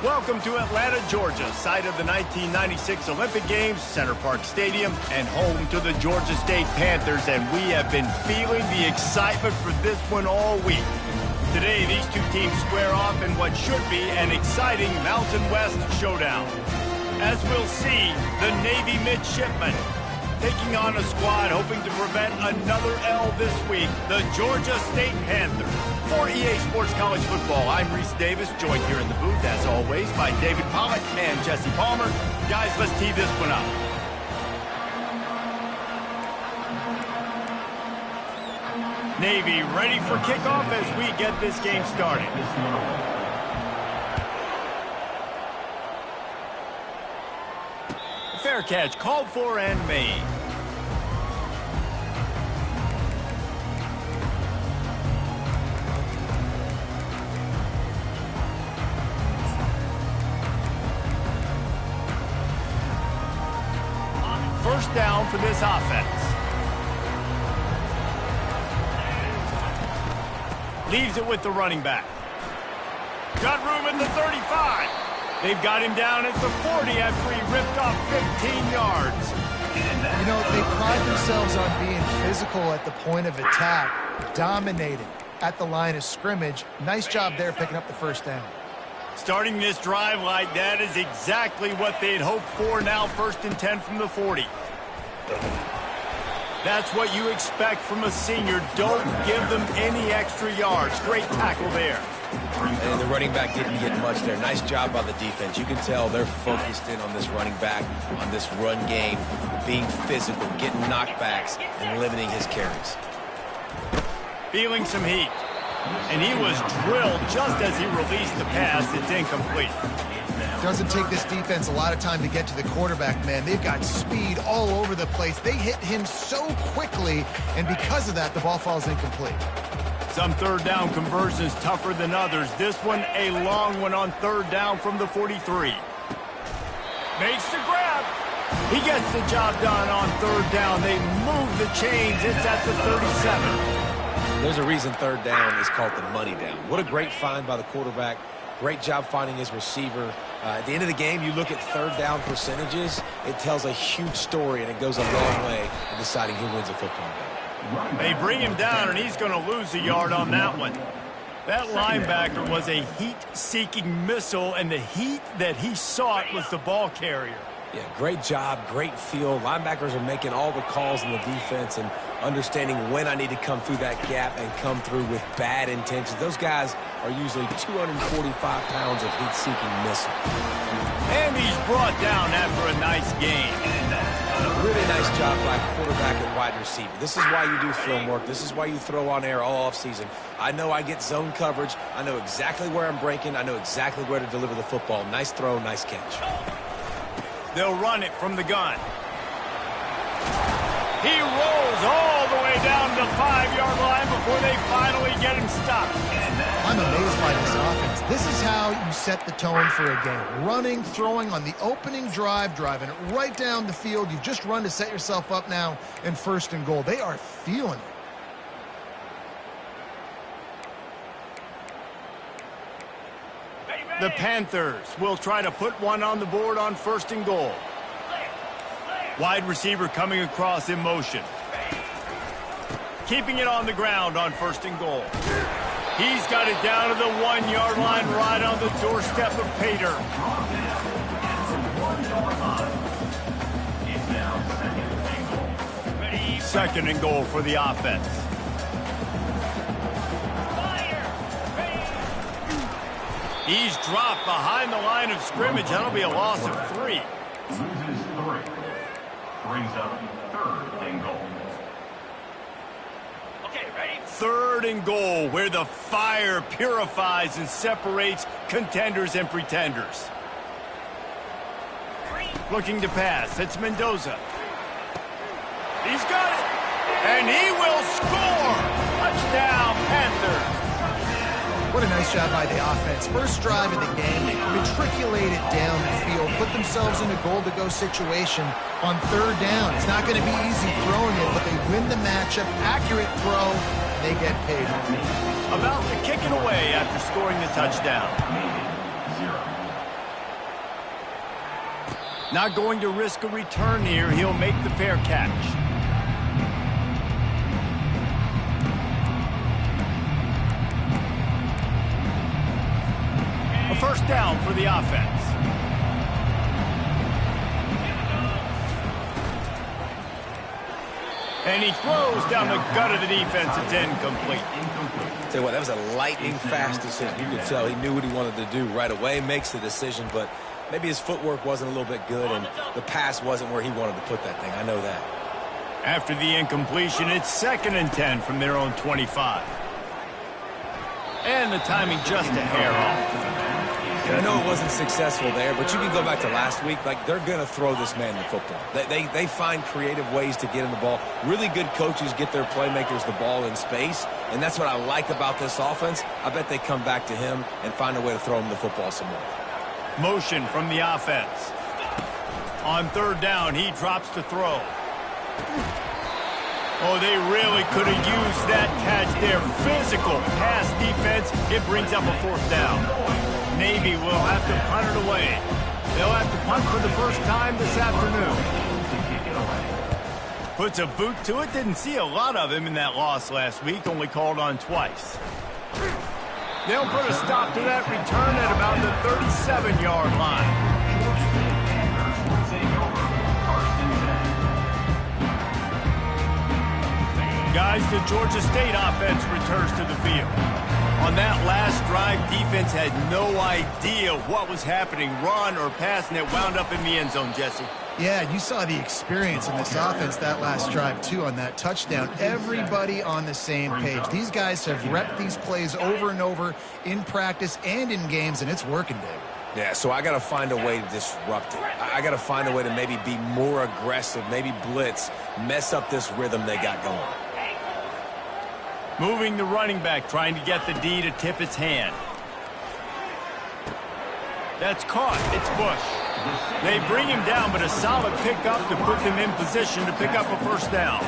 Welcome to Atlanta, Georgia, site of the 1996 Olympic Games, Center Parc Stadium, and home to the Georgia State Panthers, and we have been feeling the excitement for this one all week. Today, these two teams square off in what should be an exciting Mountain West showdown. As we'll see, the Navy midshipmen taking on a squad hoping to prevent another L this week, the Georgia State Panthers. For EA Sports College Football, I'm Reese Davis, joined here in the booth, as always, by David Pollack and Jesse Palmer. Guys, let's tee this one up. Navy ready for kickoff as we get this game started. Fair catch called for and made. First down for this offense. Leaves it with the running back. Got room at the 35. They've got him down at the 40 after he ripped off 15 yards. You know, they pride themselves on being physical at the point of attack, dominating at the line of scrimmage. Nice job there picking up the first down. Starting this drive like that is exactly what they'd hoped for. Now 1st and 10 from the 40. That's what you expect from a senior. Don't give them any extra yards. Great tackle there. And the running back didn't get much there. Nice job by the defense. You can tell they're focused in on this running back, on this run game, being physical, getting knockbacks, and limiting his carries. Feeling some heat. And he was drilled just as he released the pass. It's incomplete. Doesn't take this defense a lot of time to get to the quarterback, man. They've got speed all over the place. They hit him so quickly, and because of that, the ball falls incomplete. Some third down conversions tougher than others. This one, a long one on 3rd down from the 43. Makes the grab. He gets the job done on 3rd down. They move the chains. It's at the 37. There's a reason 3rd down is called the money down. What a great find by the quarterback. Great job finding his receiver. At the end of the game, you look at 3rd down percentages. It tells a huge story, and it goes a long way in deciding who wins a football game. They bring him down, and he's going to lose a yard on that one. That linebacker was a heat-seeking missile, and the heat that he sought was the ball carrier. Yeah, great job, great feel. Linebackers are making all the calls in the defense and understanding when I need to come through that gap and come through with bad intentions. Those guys are usually 245 pounds of heat-seeking missile. And he's brought down after a nice game. Really nice job by quarterback and wide receiver. This is why you do film work. This is why you throw on air all offseason. I know I get zone coverage. I know exactly where I'm breaking. I know exactly where to deliver the football. Nice throw, nice catch. They'll run it from the gun. He rolls all the way down to the 5-yard line before they finally get him stopped. I'm amazed by this offense. This is how you set the tone for a game. Running, throwing on the opening drive, driving it right down the field. You've just run to set yourself up now in 1st and goal. They are feeling it. The Panthers will try to put one on the board on 1st and goal. Wide receiver coming across in motion. Keeping it on the ground on 1st and goal. He's got it down to the 1-yard line right on the doorstep of Pater. Second and goal for the offense. He's dropped behind the line of scrimmage. That'll be a loss of 3. Loses 3. Brings up 3rd and goal. Okay, ready? 3rd and goal, where the fire purifies and separates contenders and pretenders. Looking to pass. It's Mendoza. He's got it. And he will score. Touchdown, Panthers. What a nice job by the offense. First drive of the game, they matriculated down the field, put themselves in a goal-to-go situation on 3rd down. It's not going to be easy throwing it, but they win the matchup. Accurate throw, and they get paid. About to kick it away after scoring the touchdown. Not going to risk a return here. He'll make the fair catch. A first down for the offense. And he throws down the gut of the defense. It's incomplete. Tell you what, that was a lightning-fast decision. You could tell he knew what he wanted to do right away, makes the decision, but maybe his footwork wasn't a little bit good, and the pass wasn't where he wanted to put that thing. I know that. After the incompletion, it's 2nd and 10 from their own 25. And the timing just a hair off. And I know it wasn't successful there, but you can go back to last week. Like, they're going to throw this man the football. They find creative ways to get him the ball. Really good coaches get their playmakers the ball in space, and that's what I like about this offense. I bet they come back to him and find a way to throw him the football some more. Motion from the offense. On 3rd down, he drops to throw. Oh, they really could have used that catch there. Physical pass defense. It brings up a 4th down. Navy will have to punt it away. They'll have to punt for the first time this afternoon. Puts a boot to it. Didn't see a lot of him in that loss last week. Only called on twice. They'll put a stop to that return at about the 37-yard line. Guys, the Georgia State offense returns to the field. On that last drive, defense had no idea what was happening, run or pass, and it wound up in the end zone, Jesse. Yeah, you saw the experience in this offense that last drive, too, on that touchdown. Everybody on the same page. These guys have repped these plays over and over in practice and in games, and it's working, Dave. Yeah, so I got to find a way to disrupt it. I got to find a way to maybe be more aggressive, maybe blitz, mess up this rhythm they got going. Moving the running back, trying to get the D to tip its hand. That's caught. It's Bush. They bring him down, but a solid pickup to put them in position to pick up a first down.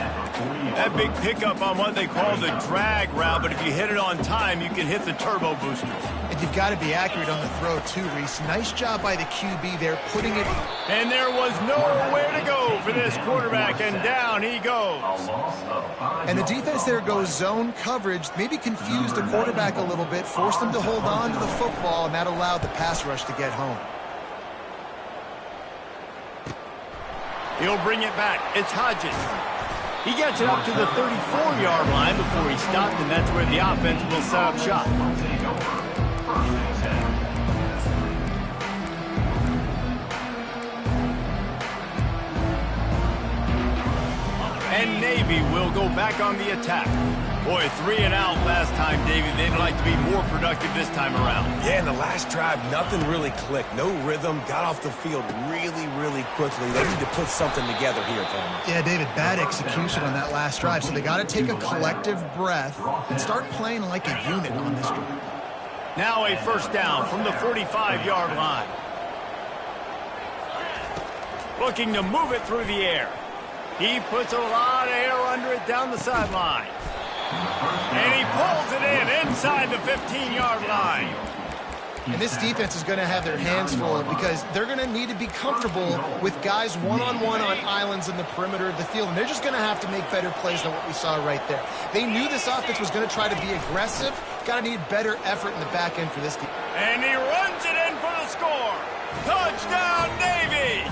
That big pickup on what they call the drag route, but if you hit it on time, you can hit the turbo booster. And you've got to be accurate on the throw, too, Reese. Nice job by the QB there, putting it... And there was nowhere to go for this quarterback, and down he goes. And the defense there goes zone coverage, maybe confused the quarterback a little bit, forced him to hold on to the football, and that allowed the pass rush to get home. He'll bring it back. It's Hodges. He gets it up to the 34-yard line before he stopped, and that's where the offense will set up shop. And Navy will go back on the attack. Boy, 3 and out last time, David. They'd like to be more productive this time around. Yeah, in the last drive, nothing really clicked. No rhythm, got off the field really, really quickly. They need to put something together here, Palmer. Yeah, David, bad execution on that last drive. So they got to take a collective breath and start playing like a unit on this drive. Now a first down from the 45-yard line. Looking to move it through the air. He puts a lot of air under it down the sideline. And he pulls it in inside the 15-yard line. And this defense is going to have their hands full because they're going to need to be comfortable with guys one-on-one on islands in the perimeter of the field. And they're just going to have to make better plays than what we saw right there. They knew this offense was going to try to be aggressive. Got to need better effort in the back end for this defense. And he runs it in for the score. Touchdown, Navy!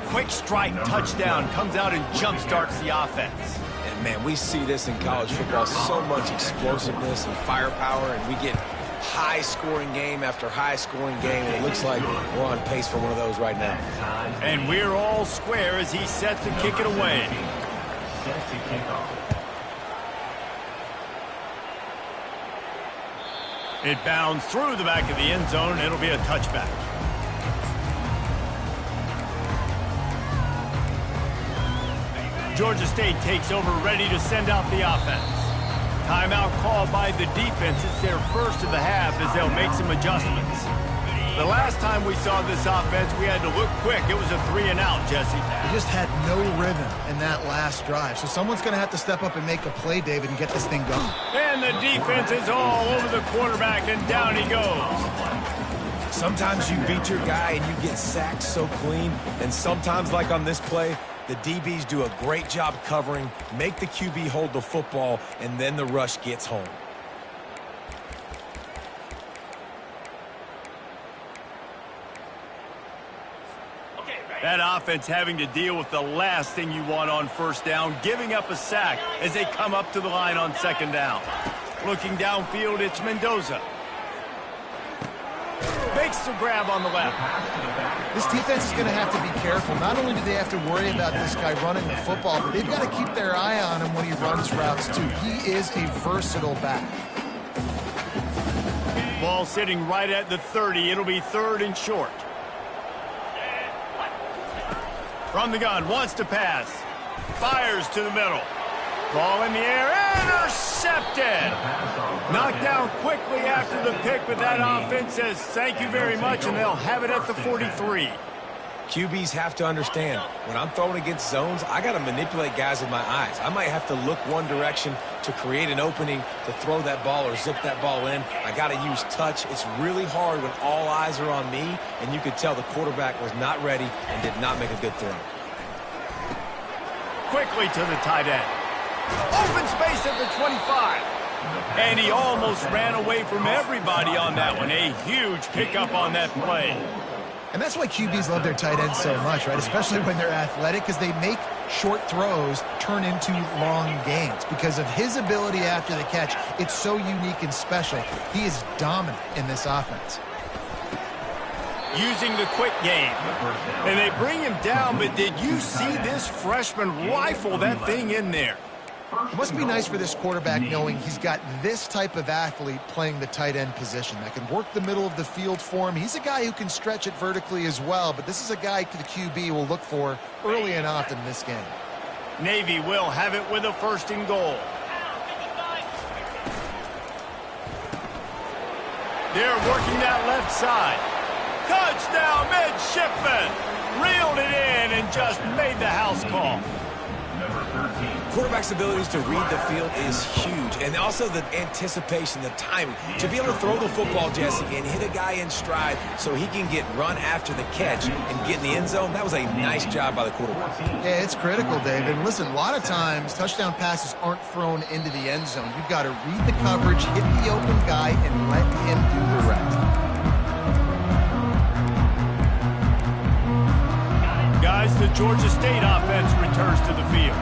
Quick strike touchdown comes out and jump-starts the offense. And, man, we see this in college football, so much explosiveness and firepower, and we get high-scoring game after high-scoring game, and it looks like we're on pace for one of those right now. And we're all square as he's set to kick it away. Set to kick off. It bounds through the back of the end zone. It'll be a touchback. Georgia State takes over, ready to send out the offense. Timeout called by the defense. It's their first of the half as they'll make some adjustments. The last time we saw this offense, we had to look quick. It was a 3 and out, Jesse. They just had no rhythm in that last drive. So someone's going to have to step up and make a play, David, and get this thing going. And the defense is all over the quarterback, and down he goes. Sometimes you beat your guy and you get sacked so clean, and sometimes, like on this play, the DBs do a great job covering, make the QB hold the football, and then the rush gets home. That offense having to deal with the last thing you want on first down, giving up a sack as they come up to the line on second down. Looking downfield, it's Mendoza. Makes the grab on the left. This defense is going to have to be careful. Not only do they have to worry about this guy running the football, but they've got to keep their eye on him when he runs routes too. He is a versatile back. Ball sitting right at the 30. It'll be 3rd and short. From the gun, wants to pass. Fires to the middle. Ball in the air, intercepted! Knocked down quickly after the pick, but that offense says thank you very much, and they'll have it at the 43. QBs have to understand, when I'm throwing against zones, I got to manipulate guys with my eyes. I might have to look one direction to create an opening to throw that ball or zip that ball in. I got to use touch. It's really hard when all eyes are on me, and you could tell the quarterback was not ready and did not make a good throw. Quickly to the tight end. Open space at the 25. And he almost ran away from everybody on that one. A huge pickup on that play. And that's why QBs love their tight ends so much, right? Especially when they're athletic, because they make short throws turn into long gains. Because of his ability after the catch, it's so unique and special. He is dominant in this offense. Using the quick game. And they bring him down, but did you see this freshman rifle that thing in there? It must be nice for this quarterback knowing he's got this type of athlete playing the tight end position that can work the middle of the field for him. He's a guy who can stretch it vertically as well, but this is a guy the QB will look for early and often in this game. Navy will have it with a 1st and goal. They're working that left side. Touchdown, midshipman! Reeled it in and just made the house call. Quarterback's abilities to read the field is huge, and also the anticipation, the timing. To be able to throw the football, Jesse, and hit a guy in stride so he can get run after the catch and get in the end zone, that was a nice job by the quarterback. Yeah, it's critical, David. And listen, a lot of times touchdown passes aren't thrown into the end zone. You've got to read the coverage, hit the open guy, and let him do the rest. Guys, the Georgia State offense returns to the field.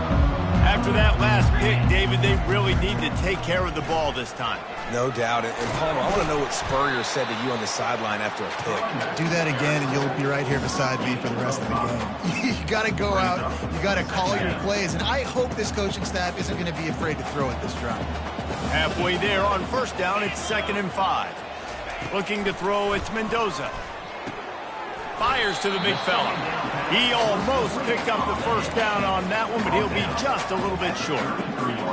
After that last pick, David, they really need to take care of the ball this time. No doubt. And Palmer, I want to know what Spurrier said to you on the sideline after a pick. Do that again, and you'll be right here beside me for the rest of the game. You got to go out. You got to call your plays. And I hope this coaching staff isn't going to be afraid to throw it this drive. Halfway there on 1st down, it's 2nd and 5. Looking to throw, it's Mendoza. Fires to the big fella. He almost picked up the 1st down on that one, but he'll be just a little bit short.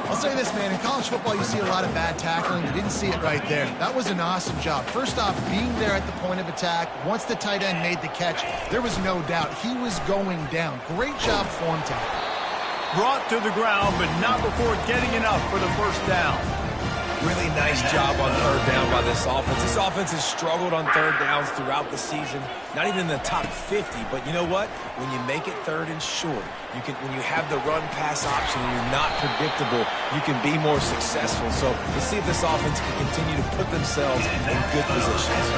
I'll say this, man. In college football, you see a lot of bad tackling. You didn't see it right there. That was an awesome job. First off, being there at the point of attack. Once the tight end made the catch, there was no doubt he was going down. Great job form tackle. Brought to the ground, but not before getting enough for the 1st down. Really nice job on 3rd down by this offense. This offense has struggled on 3rd downs throughout the season. Not even in the top 50, but you know what? When you make it 3rd and short, when you have the run-pass option and you're not predictable, you can be more successful. So let's see if this offense can continue to put themselves in good positions.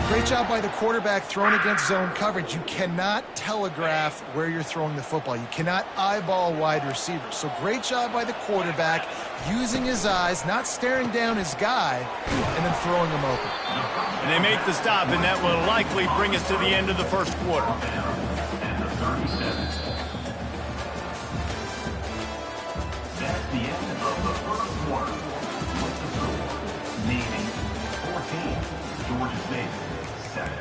Great job by the quarterback throwing against zone coverage. You cannot telegraph where you're throwing the football. You cannot eyeball wide receivers. So great job by the quarterback using his eyes, not staring down his guy, and then throwing him open. And they make the stop, and that will likely bring us to the end of the 1st quarter. And the 37. That's the end of the 1st quarter. What's the score? Navy 14, Georgia State 7.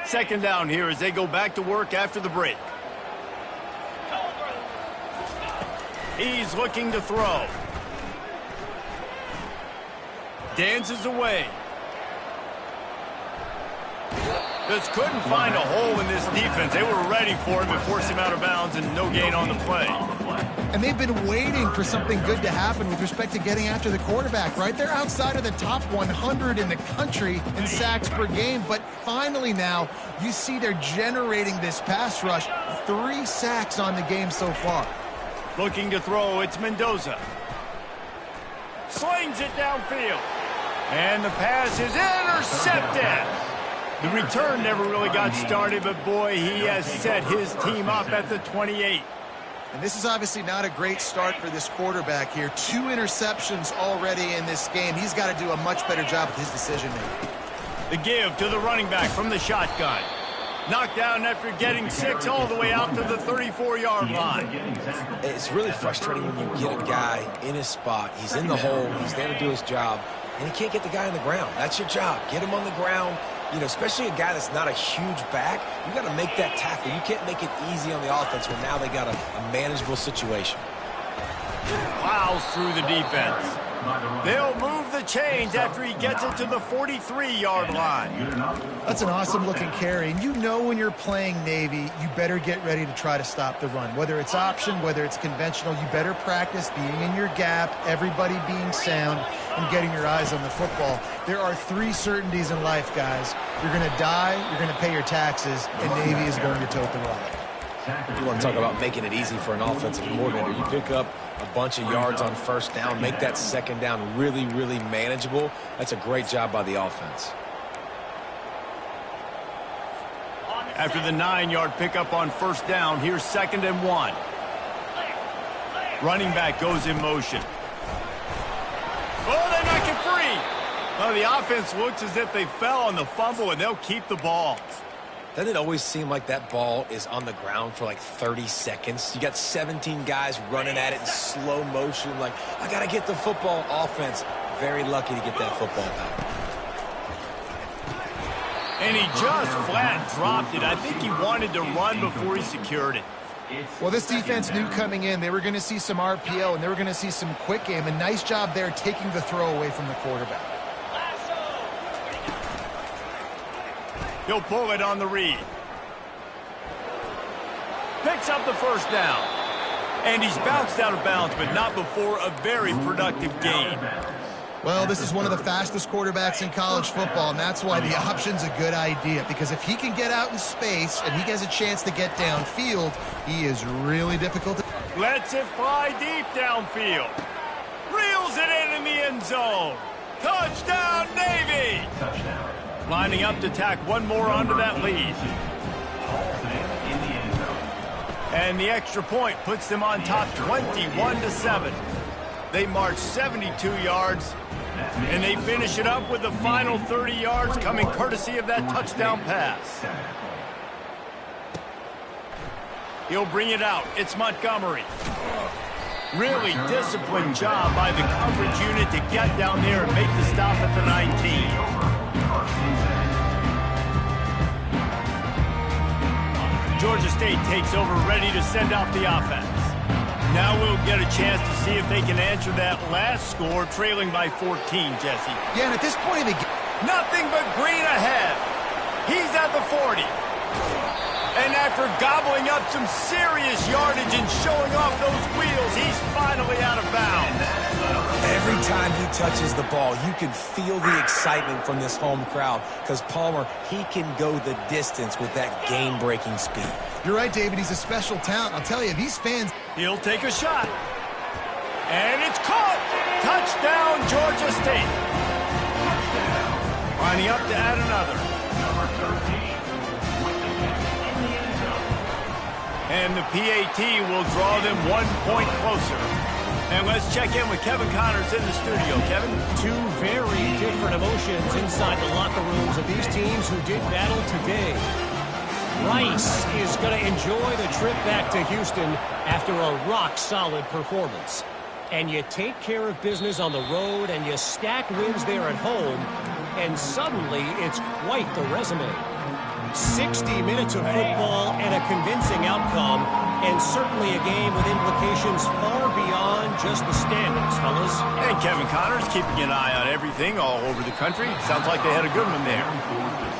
Second down here as they go back to work after the break. He's looking to throw. Dances away. Just couldn't find a hole in this defense. They were ready for him and forced him out of bounds, and no gain on the play. And they've been waiting for something good to happen with respect to getting after the quarterback, right? They're outside of the top 100 in the country in sacks per game, but finally now you see they're generating this pass rush. 3 sacks on the game so far. Looking to throw, it's Mendoza. Slings it downfield. And the pass is intercepted. The return never really got started, but boy, he has set his team up at the 28. And this is obviously not a great start for this quarterback here. 2 interceptions already in this game. He's got to do a much better job with his decision-making. The give to the running back from the shotgun. Knocked down after getting 6 all the way out to the 34-yard line. It's really frustrating when you get a guy in his spot. He's in the hole. He's there to do his job, and he can't get the guy on the ground. That's your job. Get him on the ground. You know, especially a guy that's not a huge back, you got to make that tackle. You can't make it easy on the offense when now they got a manageable situation. Plows through the defense. They'll move the chains after he gets it to the 43-yard line. That's an awesome-looking carry. And you know when you're playing Navy, you better get ready to try to stop the run. Whether it's option, whether it's conventional, you better practice being in your gap, everybody being sound, and getting your eyes on the football. There are 3 certainties in life, guys. You're going to die, you're going to pay your taxes, and Navy is going to tote the rock. You want to talk about making it easy for an offensive coordinator. You pick up a bunch of yards on first down, make that second down really, really manageable. That's a great job by the offense. After the 9-yard pickup on first down, here's 2nd and 1. Running back goes in motion. Oh, they knock it free. Well, the offense looks as if they fell on the fumble, and they'll keep the ball. Doesn't it always seem like that ball is on the ground for like 30 seconds? You got 17 guys running at it in slow motion. Like, I got to get the football. Offense, very lucky to get that football back. And he just flat dropped it. I think he wanted to run before he secured it. Well, this defense knew coming in they were going to see some RPO and they were going to see some quick game. A nice job there taking the throw away from the quarterback. He'll pull it on the read. Picks up the first down. And he's bounced out of bounds, but not before a very productive gain. Well, this is one of the fastest quarterbacks in college football, and that's why the option's a good idea. Because if he can get out in space and he has a chance to get downfield, he is really difficult to... Lets it fly deep downfield. Reels it in the end zone. Touchdown, Navy! Touchdown. Lining up to tack one more onto that lead. And the extra point puts them on top 21-7. They march 72 yards, and they finish it up with the final 30 yards coming courtesy of that touchdown pass. He'll bring it out. It's Montgomery. Really disciplined job by the coverage unit to get down there and make the stop at the 19. Georgia State takes over, ready to send off the offense. Now we'll get a chance to see if they can answer that last score, trailing by 14, Jesse. Yeah, and at this point of the game, nothing but green ahead. He's at the 40. And after gobbling up some serious yardage and showing off those wheels, he's finally out of bounds. Every time he touches the ball, you can feel the excitement from this home crowd because Palmer, he can go the distance with that game-breaking speed. You're right, David. He's a special talent. I'll tell you, these fans... He'll take a shot. And it's caught. Touchdown, Georgia State. Lining up to add another. And the PAT will draw them 1 point closer. And let's check in with Kevin Connors in the studio. Kevin? 2 very different emotions inside the locker rooms of these teams who did battle today. Rice is going to enjoy the trip back to Houston after a rock-solid performance. And you take care of business on the road and you stack wins there at home, and suddenly it's quite the resume. 60 minutes of football and a convincing outcome, and certainly a game with implications far beyond just the standings, fellas. And Kevin Connor's keeping an eye on everything all over the country. Sounds like they had a good one there.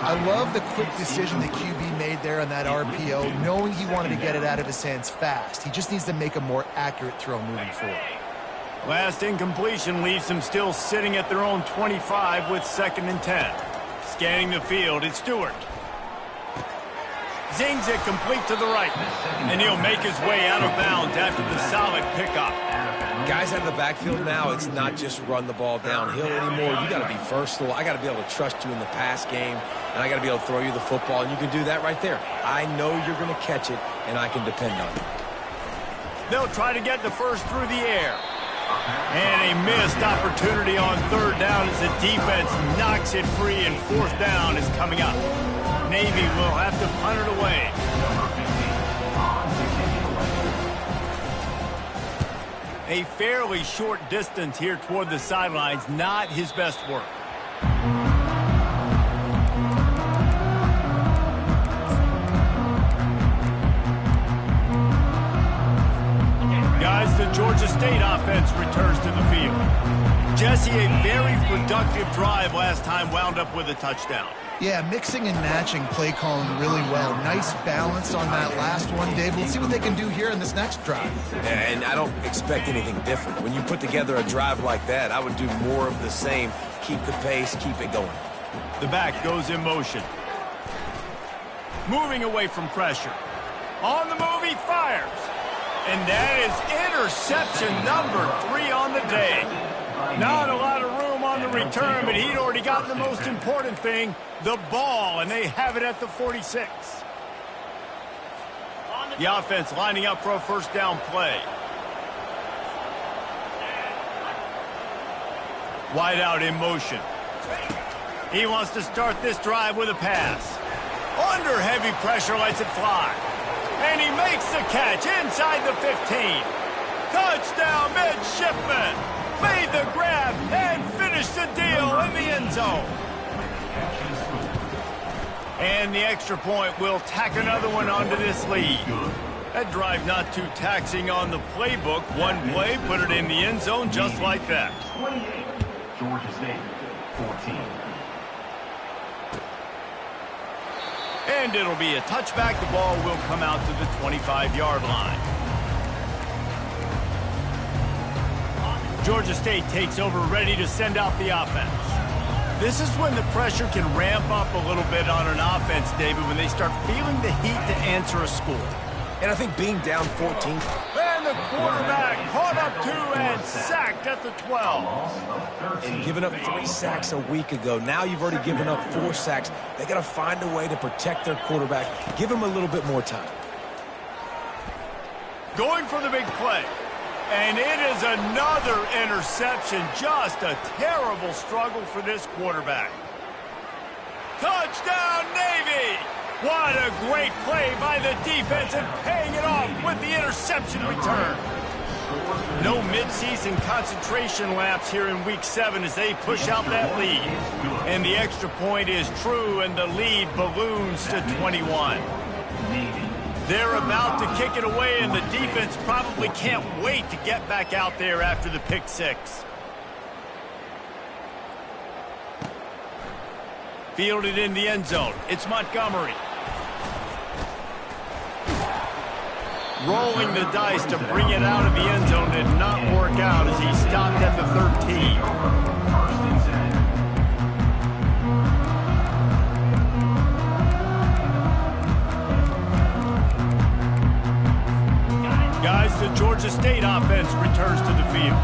I love the quick decision the QB made there on that RPO, knowing he wanted to get it out of his hands fast. He just needs to make a more accurate throw moving forward. Last incompletion leaves them still sitting at their own 25 with 2nd and 10. Scanning the field, it's Stewart. Zings it complete to the right. And he'll make his way out of bounds after the solid pickup. Guys out of the backfield now, it's not just run the ball downhill anymore. You got to be versatile. I got to be able to trust you in the pass game, and I got to be able to throw you the football, and you can do that right there. I know you're going to catch it, and I can depend on it. They'll try to get the first through the air. And a missed opportunity on 3rd down as the defense knocks it free, and 4th down is coming up. Navy will have to punt it away. A fairly short distance here toward the sidelines, not his best work. Guys, the Georgia State offense returns to the field. Jesse, a very productive drive last time wound up with a touchdown. Yeah, mixing and matching play calling really well. Nice balance on that last one, Dave. Let's see what they can do here in this next drive. Yeah, and I don't expect anything different. When you put together a drive like that, I would do more of the same. Keep the pace, keep it going. The back goes in motion. Moving away from pressure. On the move, he fires. And that is interception number 3 on the day. Not a lot of room on the return, but he'd already gotten the most important thing, the ball, and they have it at the 46. The offense lining up for a 1st down play. Wide out in motion. He wants to start this drive with a pass. Under heavy pressure, lets it fly. And he makes the catch inside the 15. Touchdown, midshipman. Made the grab and finished the deal in the end zone. And the extra point will tack another one onto this lead. That drive not too taxing on the playbook. One play, put it in the end zone just like that. 28, Georgia State, 14. And it'll be a touchback. The ball will come out to the 25-yard line. Georgia State takes over, ready to send out the offense. This is when the pressure can ramp up a little bit on an offense, David, when they start feeling the heat to answer a score. And I think being down 14. And the quarterback caught up 2 and sacked at the 12. And giving up 3 sacks a week ago. Now you've already given up 4 sacks. They got to find a way to protect their quarterback. Give him a little bit more time. Going for the big play. And it is another interception. Just a terrible struggle for this quarterback. Touchdown, Navy! What a great play by the defense and paying it off with the interception return. No midseason concentration laps here in Week 7 as they push out that lead. And the extra point is true, and the lead balloons to 21. They're about to kick it away, and the defense probably can't wait to get back out there after the pick 6. Fielded in the end zone. It's Montgomery. Rolling the dice to bring it out of the end zone did not work out as he stopped at the 13. Guys, the Georgia State offense returns to the field.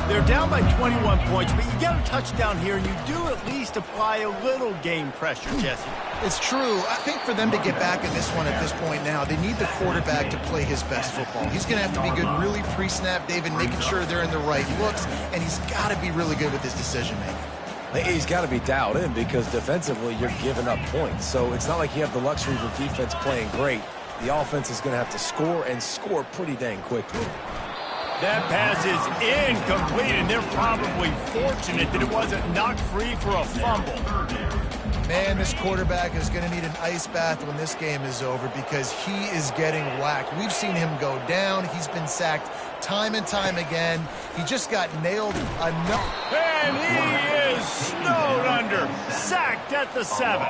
They're down by 21 points, but you get a touchdown here, and you do at least apply a little game pressure, Jesse. It's true. I think for them to get back in this one at this point now, they need the quarterback to play his best football. He's going to have to be good really pre-snap, David, making sure they're in the right looks, and he's got to be really good with his decision-making. He's got to be dialed in because defensively you're giving up points. So it's not like you have the luxury of the defense playing great. The offense is going to have to score and score pretty dang quickly. That pass is incomplete, and they're probably fortunate that it wasn't knocked free for a fumble. Man, this quarterback is going to need an ice bath when this game is over because he is getting whacked. We've seen him go down. He's been sacked time and time again. He just got nailed enough. And he is snowed under, sacked at the 7.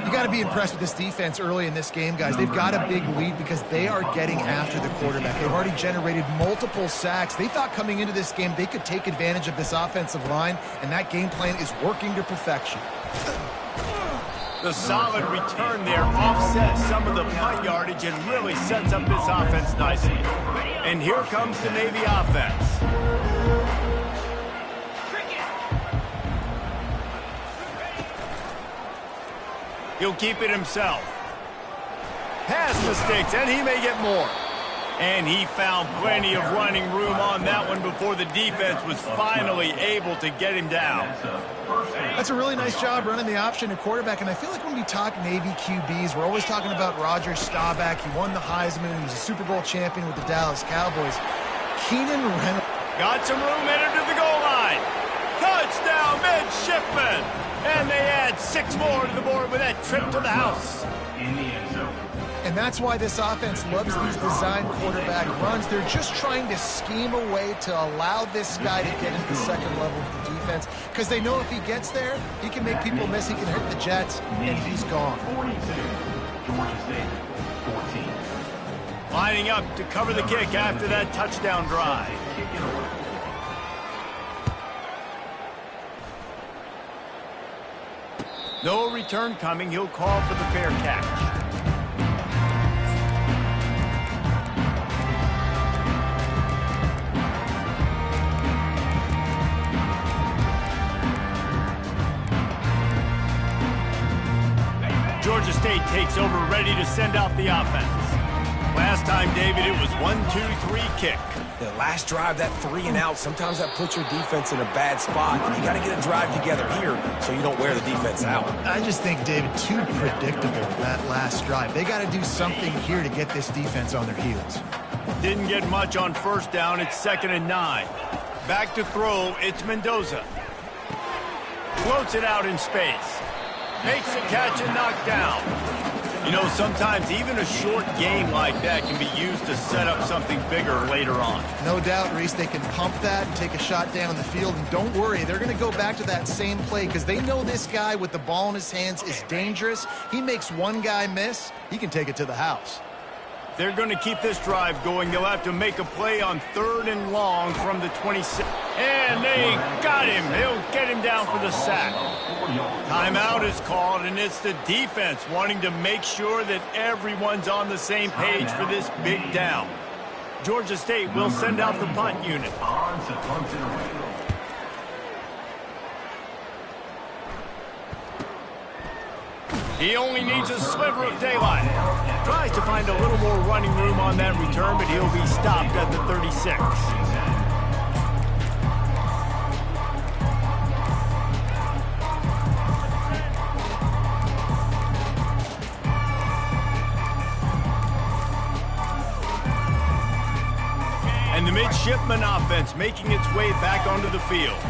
You got to be impressed with this defense early in this game, guys. They've got a big lead because they are getting after the quarterback. They've already generated multiple sacks. They thought coming into this game they could take advantage of this offensive line, and that game plan is working to perfection. The solid return there offsets some of the punt yardage and really sets up this offense nicely. And here comes the Navy offense. He'll keep it himself. Pass mistakes, and he may get more. And he found plenty of running room on that one before the defense was finally able to get him down. That's a really nice job running the option at quarterback, and I feel like when we talk Navy QBs, we're always talking about Roger Staubach. He won the Heisman, and he's a Super Bowl champion with the Dallas Cowboys. Keenan Reynolds. Got some room headed to the goal line. Touchdown, midshipman! And they add 6 more to the board with that trip to the house. In the end zone. And that's why this offense loves these design quarterback runs. They're just trying to scheme a way to allow this guy to get into the second level of the defense because they know if he gets there, he can make people miss, he can hurt the Jets, and he's gone. 42, Georgia State, 14. Lining up to cover the kick after that touchdown drive. Kick it away. No return coming. He'll call for the fair catch. Georgia State takes over, ready to send out the offense. Last time, David, it was 1-2-3 kick. The last drive, that 3 and out, sometimes that puts your defense in a bad spot. You got to get a drive together here so you don't wear the defense out. I just think, David, too predictable, that last drive. They got to do something here to get this defense on their heels. Didn't get much on first down. It's 2nd and 9. Back to throw. It's Mendoza. Floats it out in space. Makes a catch and knocked down. You know, sometimes even a short game like that can be used to set up something bigger later on. No doubt, Reese, they can pump that and take a shot down the field. And don't worry, they're going to go back to that same play because they know this guy with the ball in his hands is dangerous. He makes one guy miss, he can take it to the house. They're going to keep this drive going. They'll have to make a play on 3rd and long from the 26. And they got him. He'll get him down for the sack. Timeout is called, and it's the defense wanting to make sure that everyone's on the same page for this big down. Georgia State will send out the punt unit. On to punt it away. He only needs a sliver of daylight. Tries to find a little more running room on that return, but he'll be stopped at the 36. And the midshipman offense making its way back onto the field.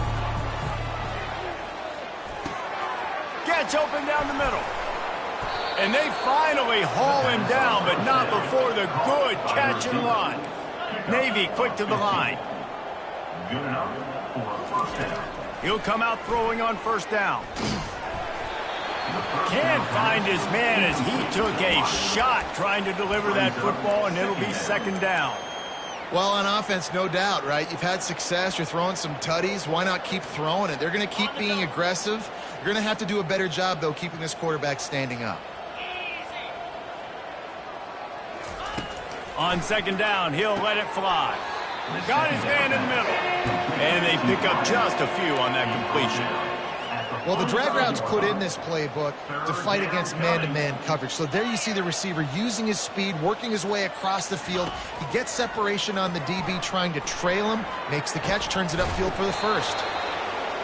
Gets open down the middle. And they finally haul him down, but not before the good catch and run. Navy quick to the line. Good enough for a first down. He'll come out throwing on first down. Can't find his man as he took a shot trying to deliver that football, and it'll be 2nd down. Well, on offense, no doubt, right? You've had success. You're throwing some tutties. Why not keep throwing it? They're going to keep being aggressive. You're going to have to do a better job, though, keeping this quarterback standing up. On 2nd down, he'll let it fly. Got his man in the middle. And they pick up just a few on that completion. Well, the drag route's put in this playbook to fight against man-to-man coverage. So there you see the receiver using his speed, working his way across the field. He gets separation on the DB trying to trail him, makes the catch, turns it upfield for the first.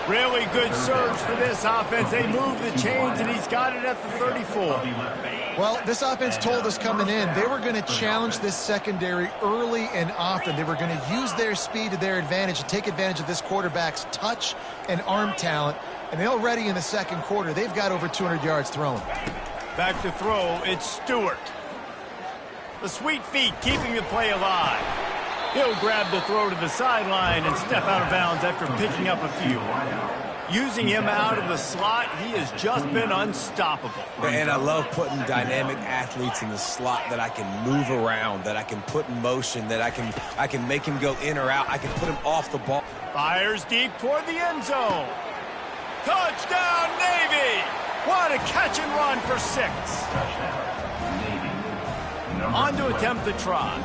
Really good surge for this offense. They move the chains, and he's got it at the 34. Well, this offense told us coming in they were going to challenge this secondary early and often. They were going to use their speed to their advantage and take advantage of this quarterback's touch and arm talent. And already in the second quarter, they've got over 200 yards thrown. Back to throw, it's Stewart. The sweet feet keeping the play alive. He'll grab the throw to the sideline and step out of bounds after picking up a few. Using him out of the slot, he has just been unstoppable. And I love putting dynamic athletes in the slot that I can move around, that I can put in motion, that I can make him go in or out. I can put him off the ball. Fires deep toward the end zone. Touchdown, Navy! What a catch and run for 6. On to attempt the try.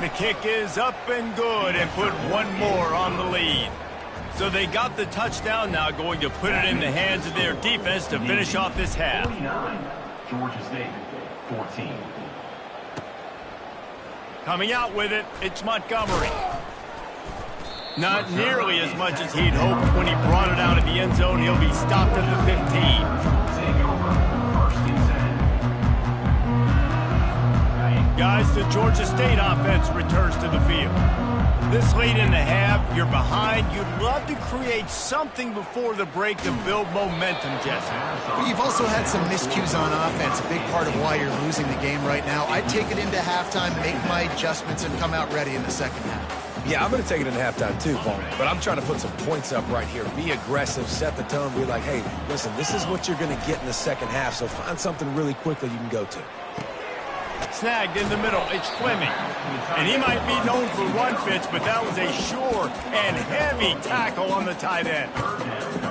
The kick is up and good and put one more on the lead. So they got the touchdown, now going to put it in the hands of their defense to finish off this half. 49, Georgia State, 14. Coming out with it, it's Montgomery. Not nearly as much as he'd hoped when he brought it out of the end zone. He'll be stopped at the 15. Guys, the Georgia State offense returns to the field. This late in the half, you're behind. You'd love to create something before the break to build momentum, Jesse. But you've also had some miscues on offense, a big part of why you're losing the game right now. I'd take it into halftime, make my adjustments, and come out ready in the second half. Yeah, I'm going to take it into halftime too, Paul. But I'm trying to put some points up right here. Be aggressive, set the tone, be like, hey, listen, this is what you're going to get in the second half, so find something really quickly you can go to. Snagged in the middle, it's Fleming. And he might be known for run fits, but that was a sure and heavy tackle on the tight end.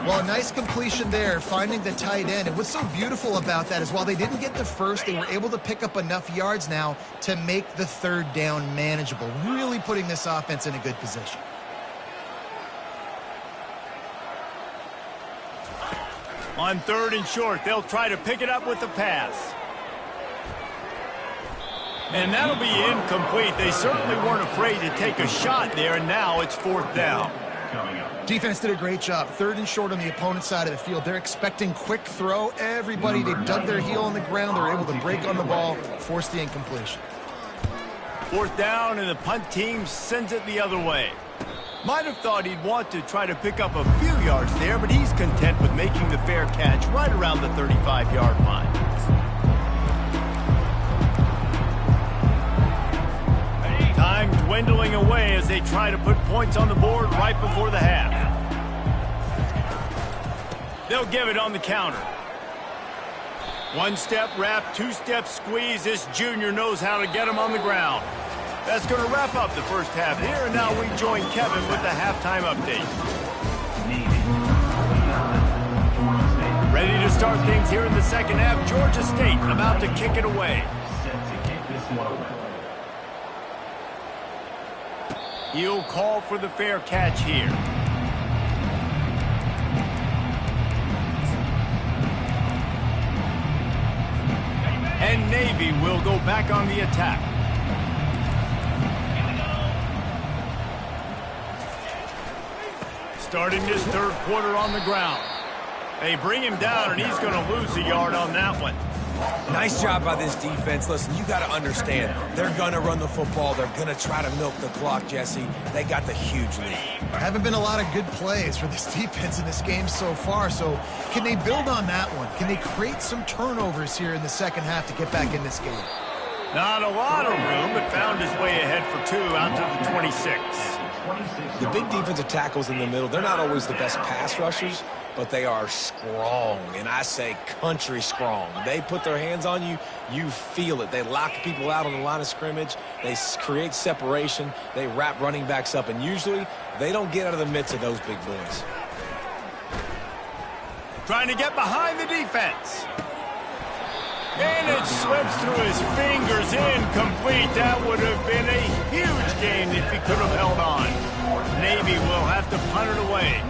Well, a nice completion there, finding the tight end. And what's so beautiful about that is while they didn't get the first, they were able to pick up enough yards now to make the third down manageable, really putting this offense in a good position. On 3rd and short, they'll try to pick it up with the pass. And that'll be incomplete. They certainly weren't afraid to take a shot there, and now it's 4th down. Defense did a great job. 3rd and short on the opponent's side of the field. They're expecting quick throw. Everybody, they dug their heel on the ground. They were able to break on the ball, force the incompletion. 4th down, and the punt team sends it the other way. Might have thought he'd want to try to pick up a few yards there, but he's content with making the fair catch right around the 35-yard line. Time dwindling away as they try to put points on the board right before the half. They'll give it on the counter. 1-step wrap, 2-step squeeze. This junior knows how to get him on the ground. That's going to wrap up the first half here, and now we join Kevin with the halftime update. Ready to start things here in the second half. Georgia State about to kick it away. Set to kick this one away. He'll call for the fair catch here. And Navy will go back on the attack. Starting this third quarter on the ground. They bring him down, and he's going to lose a yard on that one. Nice job by this defense. Listen, you got to understand, they're going to run the football. They're going to try to milk the clock, Jesse. They got the huge lead. There haven't been a lot of good plays for this defense in this game so far, so can they build on that one? Can they create some turnovers here in the second half to get back in this game? Not a lot of room, but found his way ahead for 2 out to the 26. The big defensive tackles in the middle, they're not always the best pass rushers, but they are strong, and I say country strong. They put their hands on you, you feel it. They lock people out on the line of scrimmage. They create separation. They wrap running backs up, and usually they don't get out of the midst of those big boys. Trying to get behind the defense. And it slips through his fingers, incomplete. That would have been a huge game if he could have held on. Navy will have to punt it away.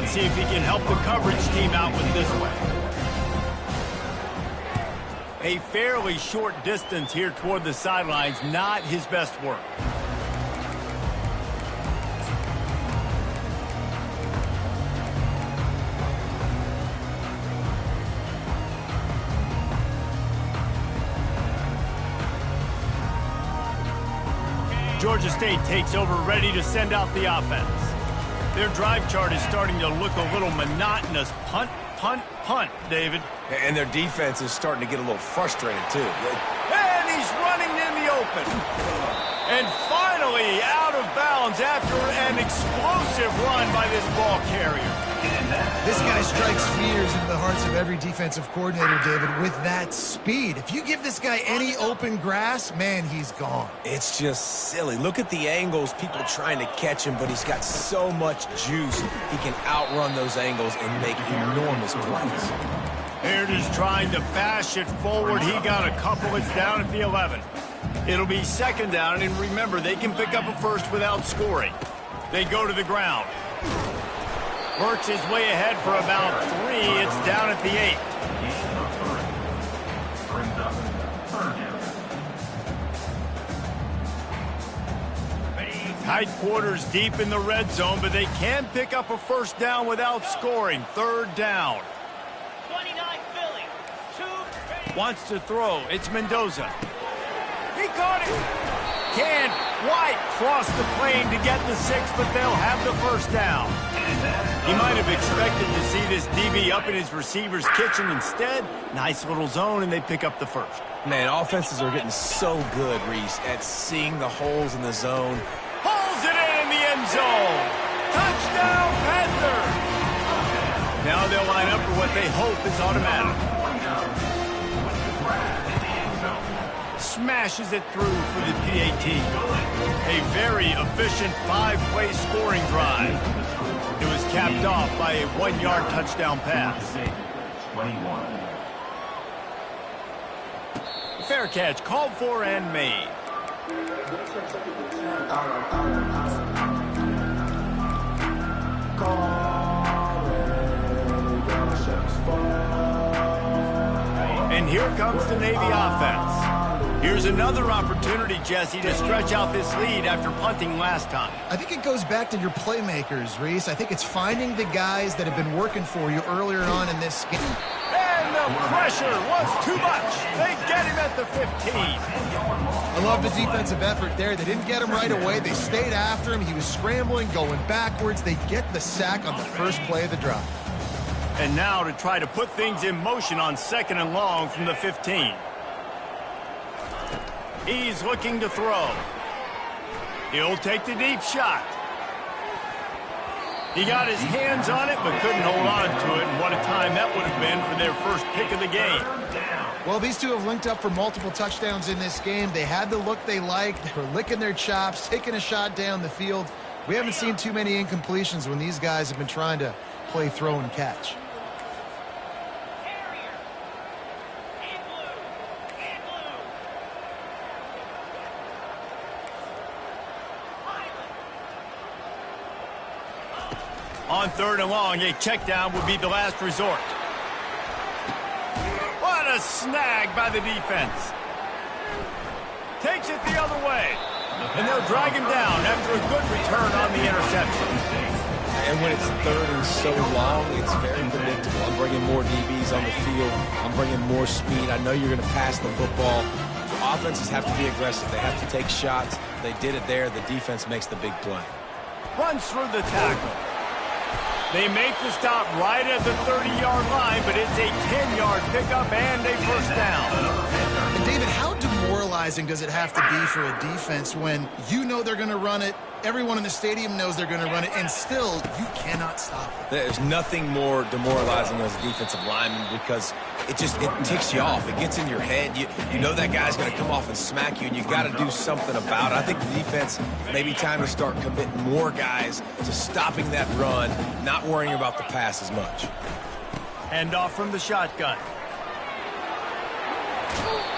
Let's see if he can help the coverage team out with this one. A fairly short distance here toward the sidelines, not his best work. Georgia State takes over, ready to send out the offense. Their drive chart is starting to look a little monotonous. Punt, punt, punt, David. And their defense is starting to get a little frustrated, too. And he's running in the open. And finally out of bounds after an explosive run by this ball carrier. This guy strikes fears into the hearts of every defensive coordinator, David, with that speed. If you give this guy any open grass, man, he's gone. It's just silly. Look at the angles, people trying to catch him, but he's got so much juice. He can outrun those angles and make enormous plays. Baird is trying to bash it forward. He got a couple. It's down at the 11. It'll be second down, and remember, they can pick up a first without scoring. They go to the ground. Works his way ahead for about 3. It's down at the 8. Tight quarters deep in the red zone, but they can pick up a first down without scoring. Third down. 29 Philly. Wants to throw. It's Mendoza. He caught it. Can't quite cross the plane to get the 6, but they'll have the first down. He might have expected to see this DB up in his receiver's kitchen. Instead, nice little zone, and they pick up the first. Man, offenses are getting so good, Reese, at seeing the holes in the zone. Pulls it in the end zone. Touchdown, Panthers. Now they'll line up for what they hope is automatic. Smashes it through for the PAT. A very efficient 5-play scoring drive. It was capped off by a 1-yard touchdown pass. 21. Fair catch, called for and made. And here comes the Navy offense. Here's another opportunity, Jesse, to stretch out this lead after punting last time. I think it goes back to your playmakers, Reese. I think it's finding the guys that have been working for you earlier on in this game. And the pressure was too much. They get him at the 15. I love the defensive effort there. They didn't get him right away. They stayed after him. He was scrambling, going backwards. They get the sack on the first play of the drive. And now to try to put things in motion on 2nd and long from the 15. He's looking to throw. He'll take the deep shot. He got his hands on it, but couldn't hold on to it. And what a time that would have been for their first pick of the game. Well, these two have linked up for multiple touchdowns in this game. They had the look they liked. They were licking their chops, taking a shot down the field. We haven't seen too many incompletions when these guys have been trying to play throw and catch. On 3rd and long, a check down would be the last resort. What a snag by the defense. Takes it the other way. And they'll drag him down after a good return on the interception. And when it's 3rd and so long, it's very predictable. I'm bringing more DBs on the field. I'm bringing more speed. I know you're going to pass the football. Offenses have to be aggressive. They have to take shots. They did it there. The defense makes the big play. Runs through the tackle. They make the stop right at the 30-yard line, but it's a 10-yard pickup and a first down. And David, how demoralizing does it have to be for a defense when you know they're going to run it, everyone in the stadium knows they're going to run it, and still you cannot stop it? There's nothing more demoralizing as a defensive lineman because it ticks you off. It gets in your head. You know that guy's going to come off and smack you, and you got to do something about it. I think the defense may be time to start committing more guys to stopping that run, not worrying about the pass as much. Hand off from the shotgun.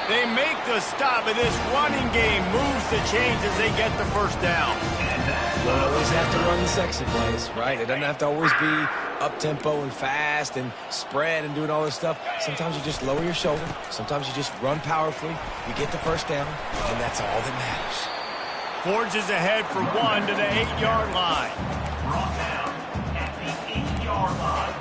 They make the stop, and this running game moves the chains as they get the first down. You don't always have to run the sexy plays, right? It doesn't have to always be up-tempo and fast and spread and doing all this stuff. Sometimes you just lower your shoulder. Sometimes you just run powerfully. You get the first down, and that's all that matters. Forges ahead for 1 to the 8-yard line. Brought down at the 8-yard line.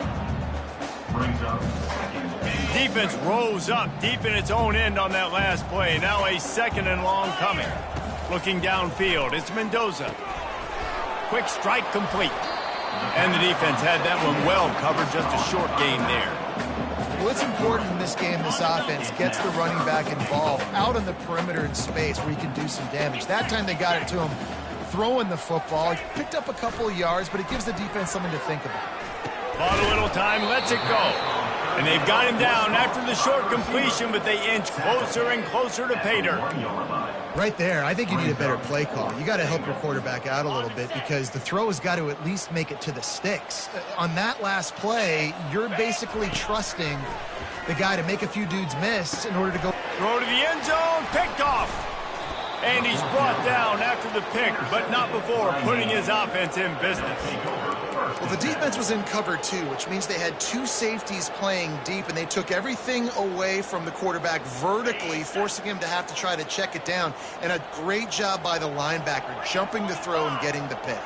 Brings up 2nd. Defense rose up deep in its own end on that last play. Now a 2nd and long coming. Looking downfield, it's Mendoza. Quick strike complete. And the defense had that one well covered, just a short gain there. Well, it's important in this game, this offense gets the running back involved out on the perimeter in space where he can do some damage. That time they got it to him throwing the football. He picked up a couple of yards, but it gives the defense something to think about. Bought a little time, lets it go. And they've got him down after the short completion, but they inch closer and closer to pay dirt. Right there, I think you need a better play call. You got to help your quarterback out a little bit because the throw has got to at least make it to the sticks. On that last play, you're basically trusting the guy to make a few dudes miss in order to go. Throw to the end zone, picked off. And he's brought down after the pick, but not before putting his offense in business. Well, the defense was in cover two, which means they had two safeties playing deep, and they took everything away from the quarterback vertically, forcing him to have to try to check it down. And a great job by the linebacker, jumping the throw and getting the pick.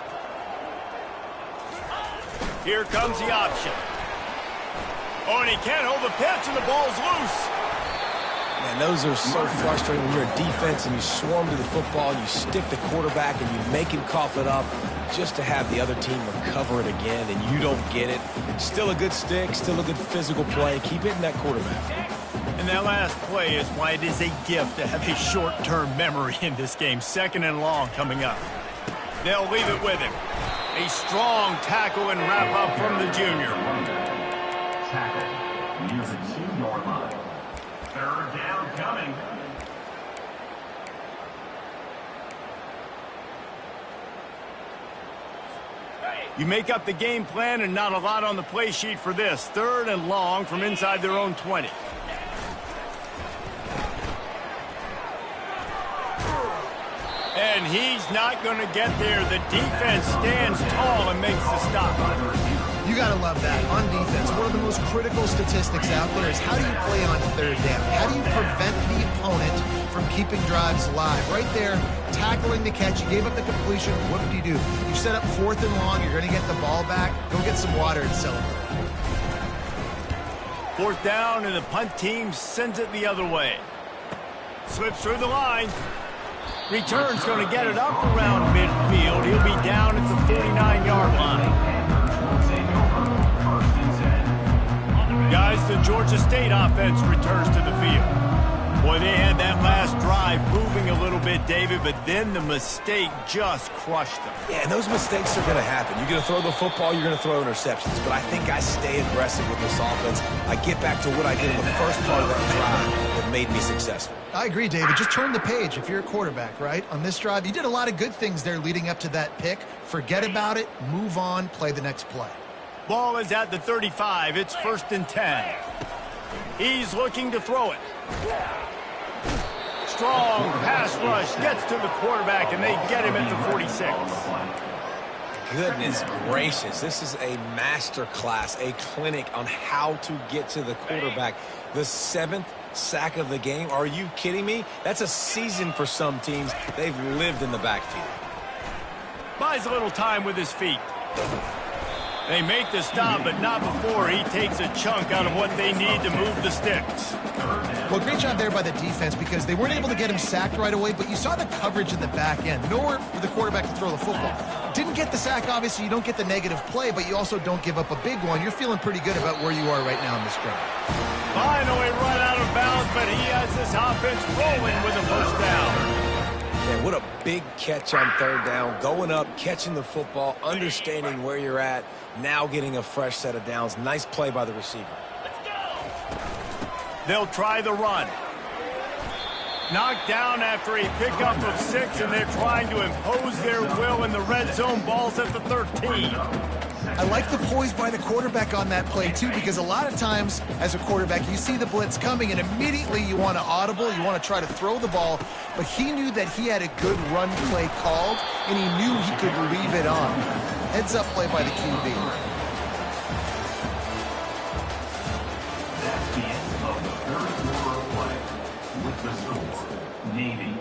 Here comes the option. Oh, and he can't hold the pitch, and the ball's loose. Man, those are so frustrating when you're a defense and you swarm to the football, and you stick the quarterback, and you make him cough it up just to have the other team recover it again, and you don't get it. Still a good stick, still a good physical play. Keep hitting that quarterback. And that last play is why it is a gift to have a short-term memory in this game. 2nd and long coming up. They'll leave it with him. A strong tackle and wrap-up from the junior. Tackle near the 2-yard line. 3rd down coming. You make up the game plan and not a lot on the play sheet for this. 3rd and long from inside their own 20. And he's not going to get there. The defense stands tall and makes the stop. You got to love that. On defense, one of the most critical statistics out there is how do you play on 3rd down? How do you prevent the opponent from keeping drives alive? Right there, tackling the catch. You gave up the completion. What did you do? You set up 4th and long. You're going to get the ball back. Go get some water and celebrate. 4th down, and the punt team sends it the other way. Slips through the line. Return's going to get it up around midfield. He'll be down at the 49-yard line. Guys, the Georgia State offense returns to the field. Boy, they had that last drive moving a little bit, David, but then the mistake just crushed them. Yeah, and those mistakes are going to happen. You're going to throw the football, you're going to throw interceptions. But I think I stay aggressive with this offense. I get back to what I did in the first part of that drive that made me successful. I agree, David. Just turn the page if you're a quarterback, right? On this drive, you did a lot of good things there leading up to that pick. Forget about it, move on, play the next play. Ball is at the 35. It's 1st and 10. He's looking to throw it. Strong pass rush gets to the quarterback, and they get him at the 46. Goodness gracious. This is a master class, a clinic on how to get to the quarterback. The 7th sack of the game. Are you kidding me? That's a season for some teams. They've lived in the backfield. Buys a little time with his feet. They make the stop, but not before he takes a chunk out of what they need to move the sticks. Well, great job there by the defense because they weren't able to get him sacked right away, but you saw the coverage in the back end. Nowhere for the quarterback to throw the football. Didn't get the sack, obviously. You don't get the negative play, but you also don't give up a big one. You're feeling pretty good about where you are right now in this drive. Finally run out of bounds, but he has this offense rolling with a 1st down. Man, what a big catch on 3rd down. Going up, catching the football, understanding where you're at, now getting a fresh set of downs. Nice play by the receiver. They'll try the run. Knocked down after a pickup of 6, and they're trying to impose their will in the red zone. Ball's at the 13. I like the poise by the quarterback on that play, too, because a lot of times as a quarterback, you see the blitz coming, and immediately you want to audible, you want to try to throw the ball, but he knew that he had a good run play called, and he knew he could leave it on. Heads-up play by the QB. That's the end of the 3rd quarter of play. With the score, Navy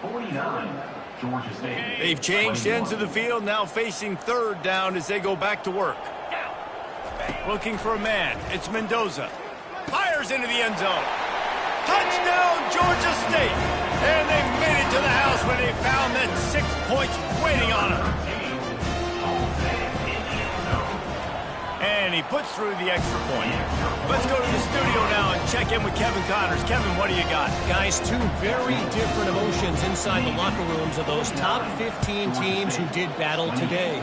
49, Georgia State. They've changed ends of the field, now facing 3rd down as they go back to work. Looking for a man. It's Mendoza. Fires into the end zone. Touchdown, Georgia State. And they made it to the house when they found that 6 points waiting on them. And he puts through the extra point. Let's go to the studio now and check in with Kevin Connors. Kevin, what do you got? Guys, two very different emotions inside the locker rooms of those top 15 teams who did battle today.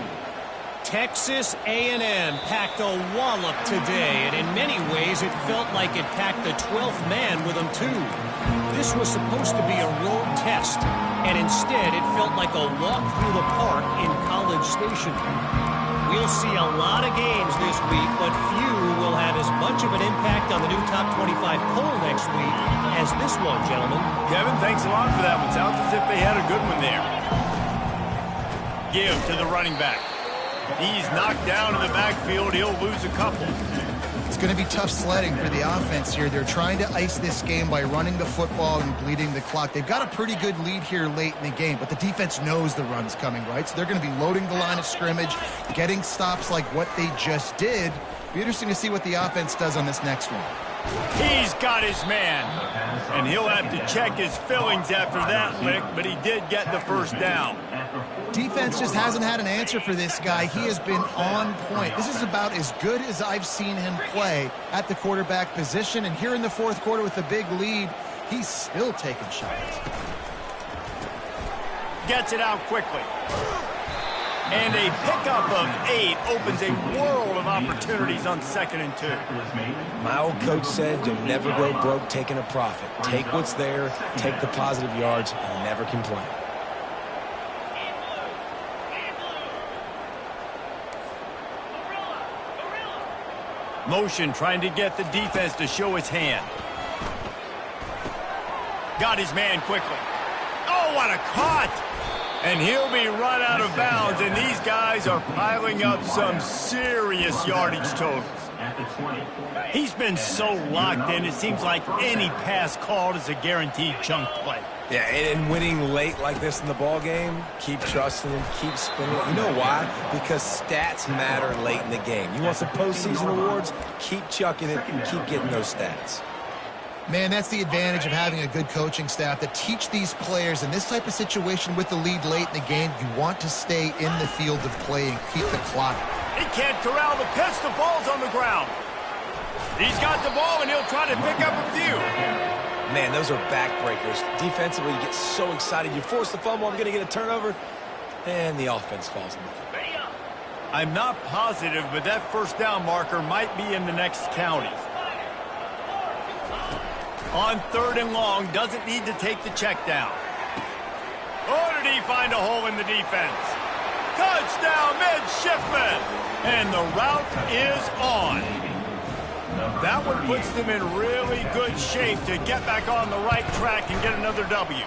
Texas A&M packed a wallop today, and in many ways it felt like it packed the 12th man with them too. This was supposed to be a road test, and instead it felt like a walk through the park in College Station. We'll see a lot of games this week, but few will have as much of an impact on the new top 25 poll next week as this one, gentlemen. Kevin, thanks a lot for that one. Sounds as if they had a good one there. Give to the running back. He's knocked down in the backfield. He'll lose a couple. It's going to be tough sledding for the offense here. They're trying to ice this game by running the football and bleeding the clock. They've got a pretty good lead here late in the game, but the defense knows the run's coming, right? So they're going to be loading the line of scrimmage, getting stops like what they just did. Be interesting to see what the offense does on this next one. He's got his man, and he'll have to check his fillings after that lick, but he did get the first down. Defense just hasn't had an answer for this guy. He has been on point. This is about as good as I've seen him play at the quarterback position, and here in the fourth quarter with a big lead, he's still taking shots. Gets it out quickly. And a pickup of 8 opens a world of opportunities on 2nd and 2. My old coach said you'll never go broke taking a profit. Take what's there, take the positive yards, and never complain. Motion trying to get the defense to show its hand. Got his man quickly. Oh, what a cut! And he'll be run out of bounds, and these guys are piling up some serious yardage totals. He's been so locked in, it seems like any pass called is a guaranteed chunk play. Yeah, and winning late like this in the ball game, keep trusting him, keep spinning. You know why? Because stats matter late in the game. You want some postseason awards? Keep chucking it and keep getting those stats. Man, that's the advantage of having a good coaching staff that teach these players in this type of situation with the lead late in the game. You want to stay in the field of play and keep the clock. He can't corral the pitch. The ball's on the ground. He's got the ball, and he'll try to pick up a few. Man, those are backbreakers. Defensively, you get so excited. You force the fumble, I'm going to get a turnover, and the offense falls in the field. I'm not positive, but that first down marker might be in the next county. On 3rd and long, doesn't need to take the check down. Or did he find a hole in the defense? Touchdown, midshipman! And the route is on. That one puts them in really good shape to get back on the right track and get another W.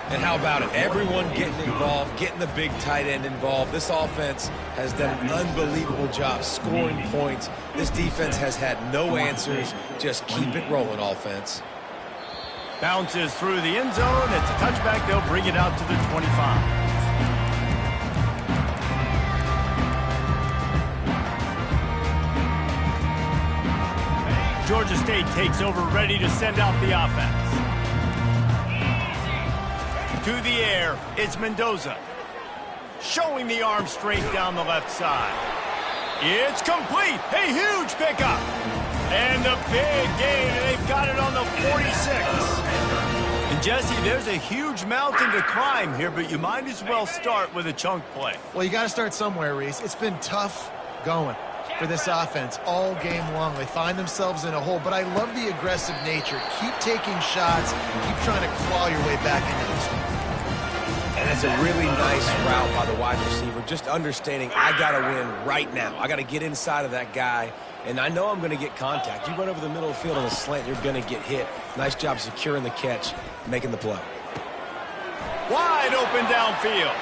And how about it? Everyone getting involved, getting the big tight end involved. This offense has done an unbelievable job scoring points. This defense has had no answers. Just keep it rolling, offense. Bounces through the end zone. It's a touchback. They'll bring it out to the 25. Georgia State takes over, ready to send out the offense. To the air, it's Mendoza. Showing the arm straight down the left side. It's complete. A huge pickup. And the big gain, and they've got it on the 46. And Jesse, there's a huge mountain to climb here, but you might as well start with a chunk play. Well, you got to start somewhere, Reese. It's been tough going for this offense all game long. They find themselves in a hole, but I love the aggressive nature. Keep taking shots. Keep trying to claw your way back into this one. And that's a really nice route by the wide receiver, just understanding I got to win right now. I got to get inside of that guy, and I know I'm going to get contact. You run over the middle of the field on a slant, you're going to get hit. Nice job securing the catch, making the play. Wide open downfield.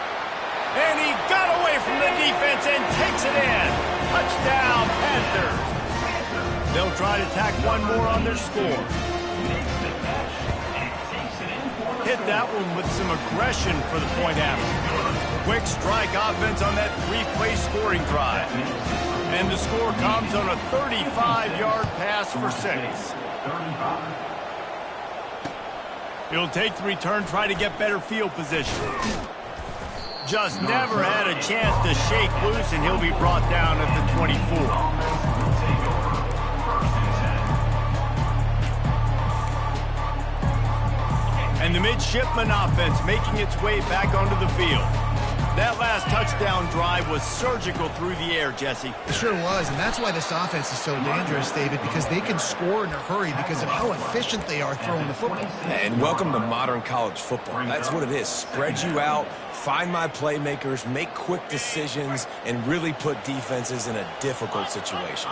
And he got away from the defense and takes it in. Touchdown, Panthers. They'll try to tack one more on their score. Hit that one with some aggression for the point after. Quick strike offense on that 3-play scoring drive. And the score comes on a 35-yard pass for 6. He'll take the return, try to get better field position. Just never had a chance to shake loose, and he'll be brought down at the 24. And the midshipman offense making its way back onto the field. That last touchdown drive was surgical through the air, Jesse. It sure was, and that's why this offense is so dangerous, David, because they can score in a hurry because of how efficient they are throwing the football. And welcome to modern college football. That's what it is. Spread you out, find my playmakers, make quick decisions, and really put defenses in a difficult situation.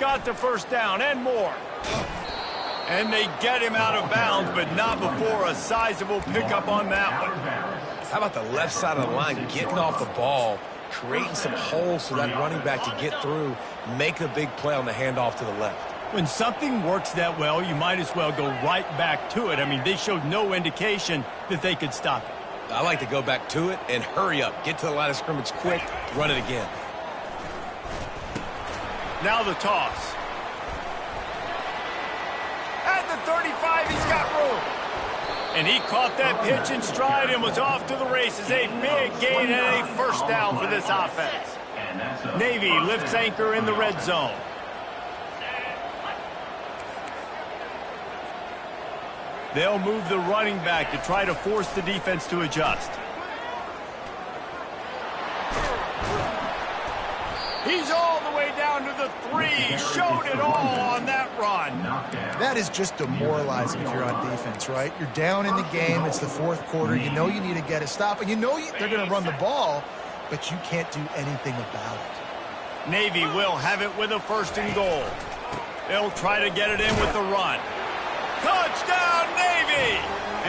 Got the first down and more. And they get him out of bounds, but not before a sizable pickup on that one. How about the left side of the line getting off the ball, creating some holes for that running back to get through, make a big play on the handoff to the left. When something works that well, you might as well go right back to it. I mean, they showed no indication that they could stop it. I like to go back to it and hurry up. Get to the line of scrimmage quick, run it again. Now the toss. At the 35, he's got room. And he caught that pitch in stride and was off to the races. A big gain and a first down for this offense. Navy lifts anchor in the red zone. They'll move the running back to try to force the defense to adjust. He's all the way down to the 3. Showed it all on that run. That is just demoralizing if you're on defense, right? You're down in the game. It's the fourth quarter. You know you need to get a stop, and you know they're going to run the ball, but you can't do anything about it. Navy will have it with a first and goal. They'll try to get it in with the run. Touchdown, Navy!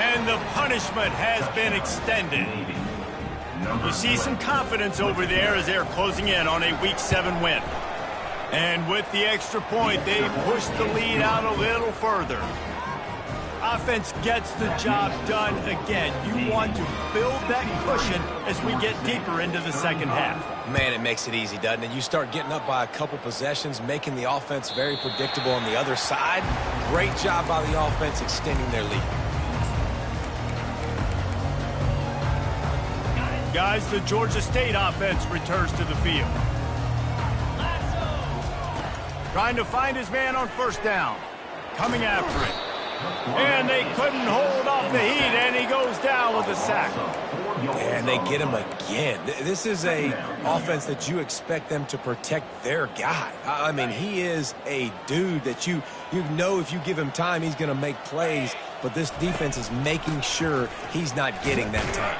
And the punishment has been extended. You see some confidence over there as they're closing in on a Week 7 win. And with the extra point, they push the lead out a little further. Offense gets the job done again. You want to build that cushion as we get deeper into the second half. Man, it makes it easy, doesn't it? You start getting up by a couple possessions, making the offense very predictable on the other side. Great job by the offense extending their lead. Guys, the Georgia State offense returns to the field. Trying to find his man on first down. Coming after it. And they couldn't hold off the heat, and he goes down with a sack. And they get him again. This is a offense that you expect them to protect their guy. I mean, he is a dude that you know if you give him time, he's going to make plays, but this defense is making sure he's not getting that time.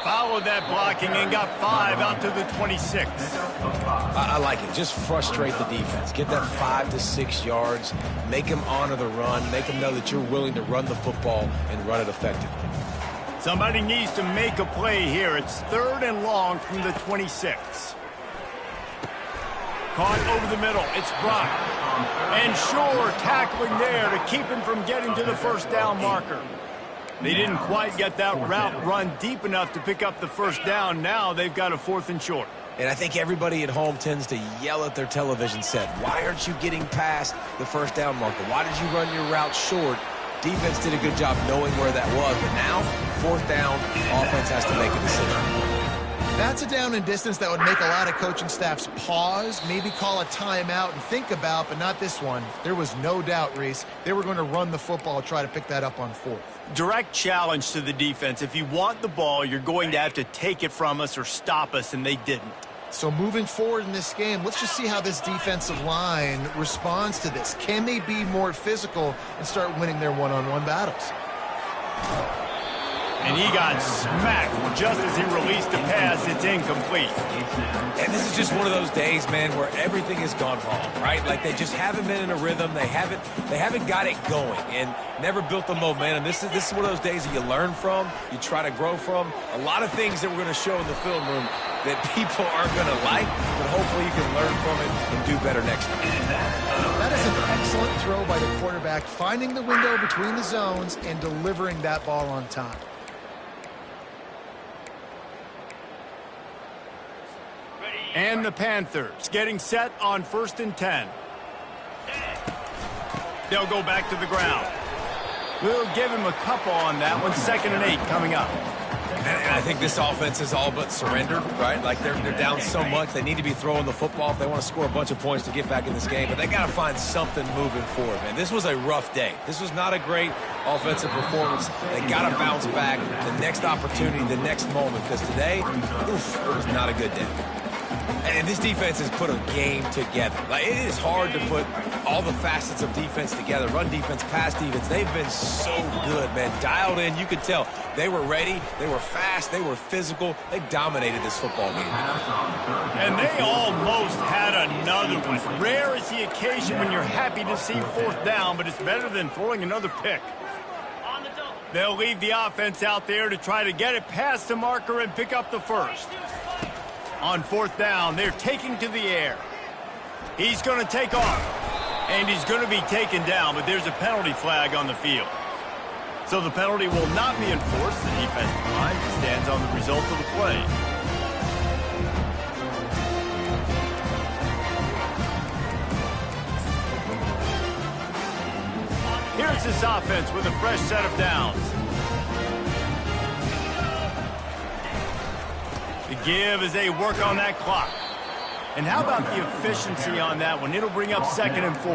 Followed that blocking and got 5 out to the 26. I like it. Just frustrate the defense. Get that 5 to 6 yards. Make them honor the run. Make them know that you're willing to run the football and run it effectively. Somebody needs to make a play here. It's 3rd and long from the 26. Caught over the middle. It's Brock. And Shore tackling there to keep him from getting to the first down marker. They didn't quite get that route run deep enough to pick up the first down. Now they've got a 4th and short. And I think everybody at home tends to yell at their television set, why aren't you getting past the first down marker? Why did you run your route short? Defense did a good job knowing where that was. But now, 4th down, offense has to make a decision. That's a down and distance that would make a lot of coaching staffs pause, maybe call a timeout and think about, but not this one. There was no doubt, Reese, they were going to run the football, try to pick that up on 4th. Direct challenge to the defense. If you want the ball, you're going to have to take it from us or stop us, and they didn't. So moving forward in this game, let's just see how this defensive line responds to this. Can they be more physical and start winning their one-on-one battles? And he got smacked just as he released the pass. It's incomplete. And this is just one of those days, man, where everything has gone wrong, right? Like they just haven't been in a rhythm. They haven't got it going and never built the momentum. This is one of those days that you learn from, you try to grow from. A lot of things that we're going to show in the film room that people aren't going to like, but hopefully you can learn from it and do better next time. That is an excellent throw by the quarterback, finding the window between the zones and delivering that ball on time. Ready. And the Panthers getting set on 1st and 10. They'll go back to the ground. We'll give him a couple on that one. 2nd and 8 coming up. And I think this offense is all but surrendered, right? Like they're down so much. They need to be throwing the football if they want to score a bunch of points to get back in this game. But they got to find something moving forward, man. This was a rough day. This was not a great offensive performance. They got to bounce back the next opportunity, the next moment. Because today, oof, it was not a good day. And this defense has put a game together. Like, it is hard to put all the facets of defense together. Run defense, pass defense. They've been so good, man. Dialed in. You could tell they were ready. They were fast. They were physical. They dominated this football game. And they almost had another one. Rare is the occasion when you're happy to see 4th down, but it's better than throwing another pick. They'll leave the offense out there to try to get it past the marker and pick up the first. On 4th down, they're taking to the air. He's going to take off, and he's going to be taken down, but there's a penalty flag on the field. So the penalty will not be enforced. The defensive line stands on the result of the play. Here's this offense with a fresh set of downs. The give as they work on that clock. And how about the efficiency on that one? It'll bring up 2nd and 4.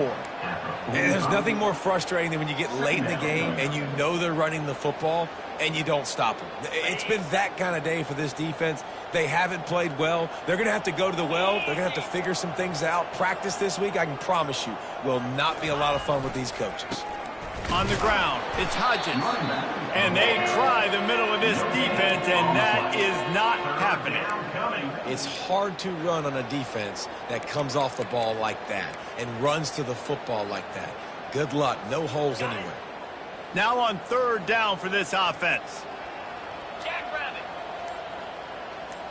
And there's nothing more frustrating than when you get late in the game and you know they're running the football and you don't stop them. It's been that kind of day for this defense. They haven't played well. They're going to have to go to the well. They're going to have to figure some things out. Practice this week, I can promise you, will not be a lot of fun with these coaches. On the ground, it's Hodgins. And they try the middle of this defense, and that is not happening. It's hard to run on a defense that comes off the ball like that and runs to the football like that. Good luck. No holes anywhere. Now on 3rd down for this offense.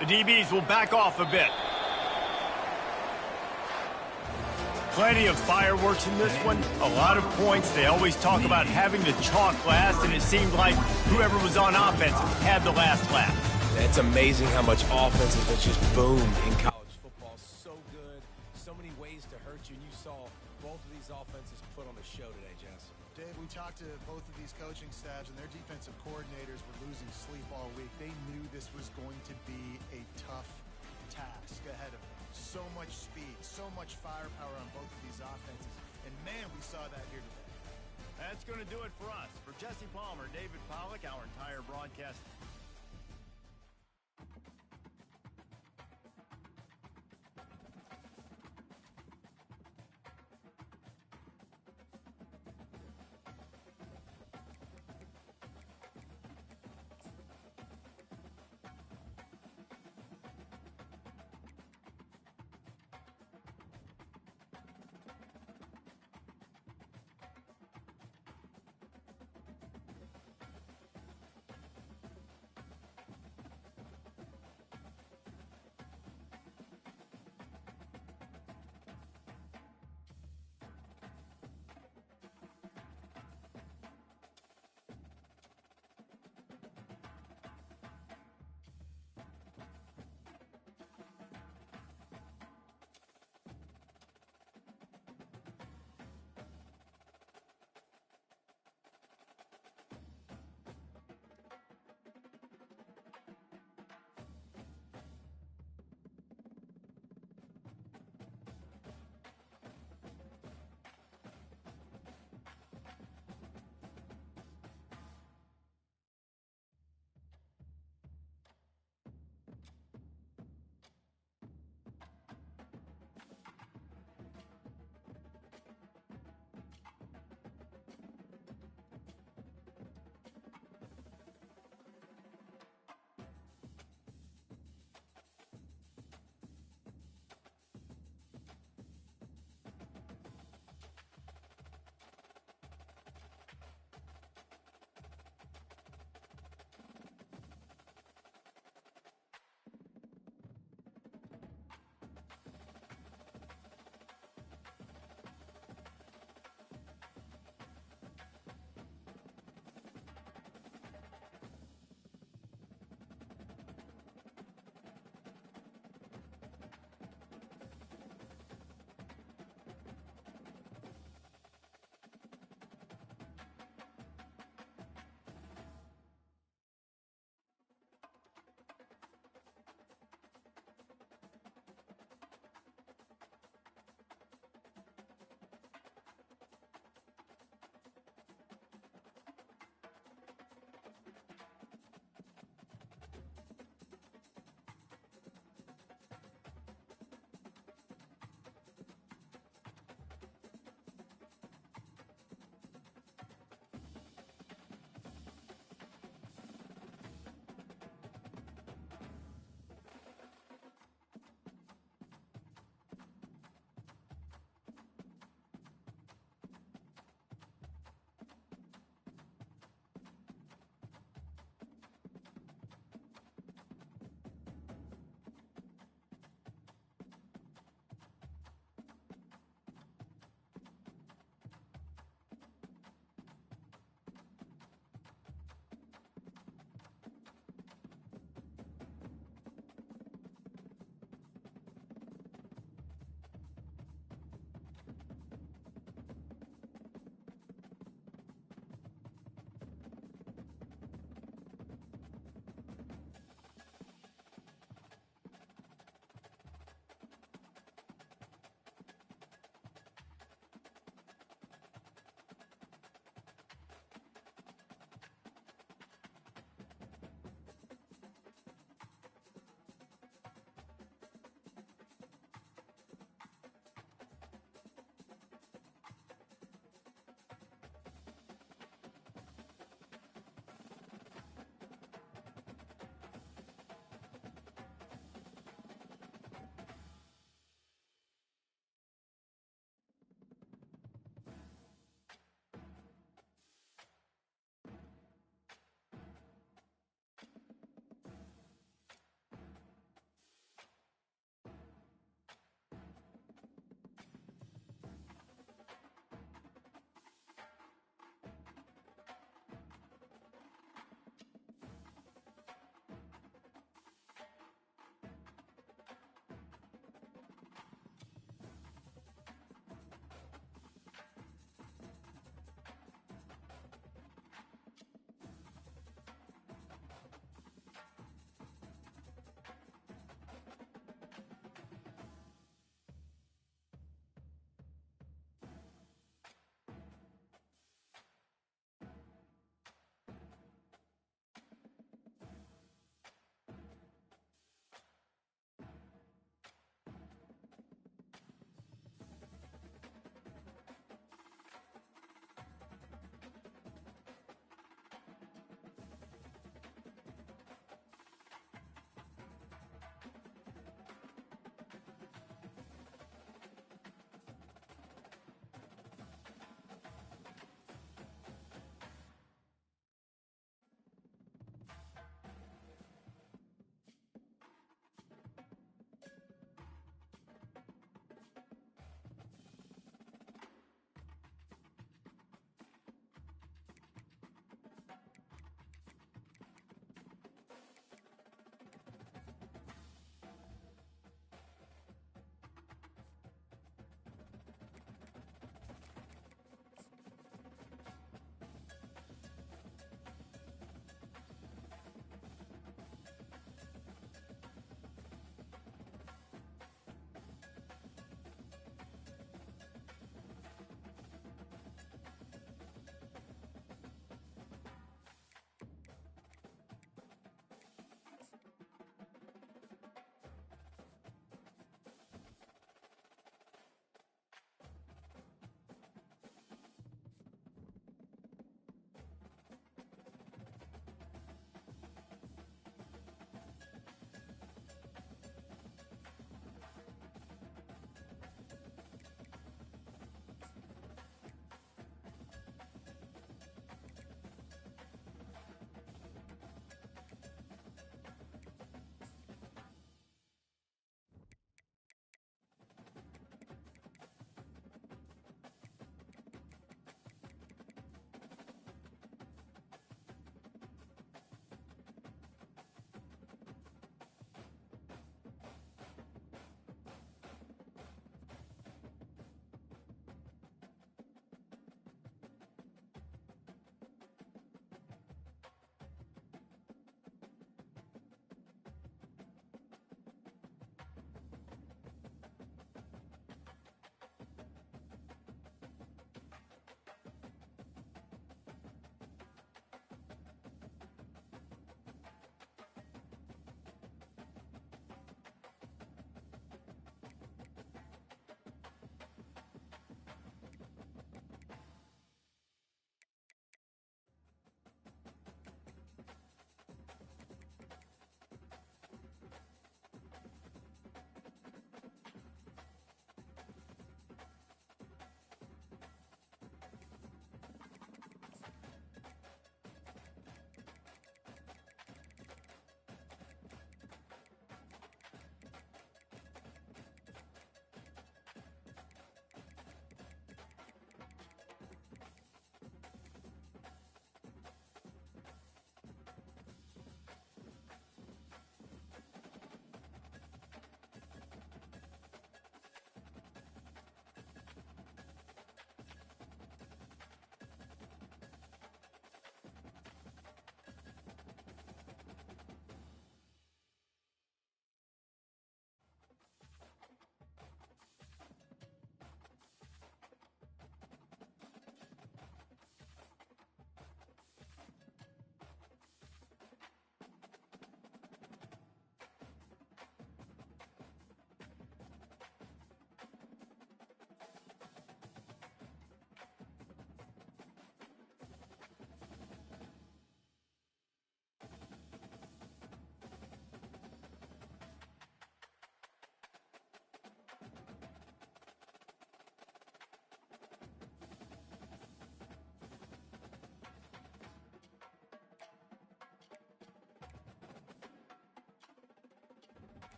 The DBs will back off a bit. Plenty of fireworks in this one. A lot of points. They always talk about having the chalk last, and it seemed like whoever was on offense had the last laugh. It's amazing how much offense has just boomed in college football. So good. So many ways to hurt you. And you saw both of these offenses put on a show today, Jess. Dave, we talked to both of these coaching staffs, and their defensive coordinators were losing sleep all week. They knew this was going to be a tough task ahead of them. So much speed, so much firepower on both of these offenses. And, man, we saw that here today. That's going to do it for us. For Jesse Palmer, David Pollack, our entire broadcast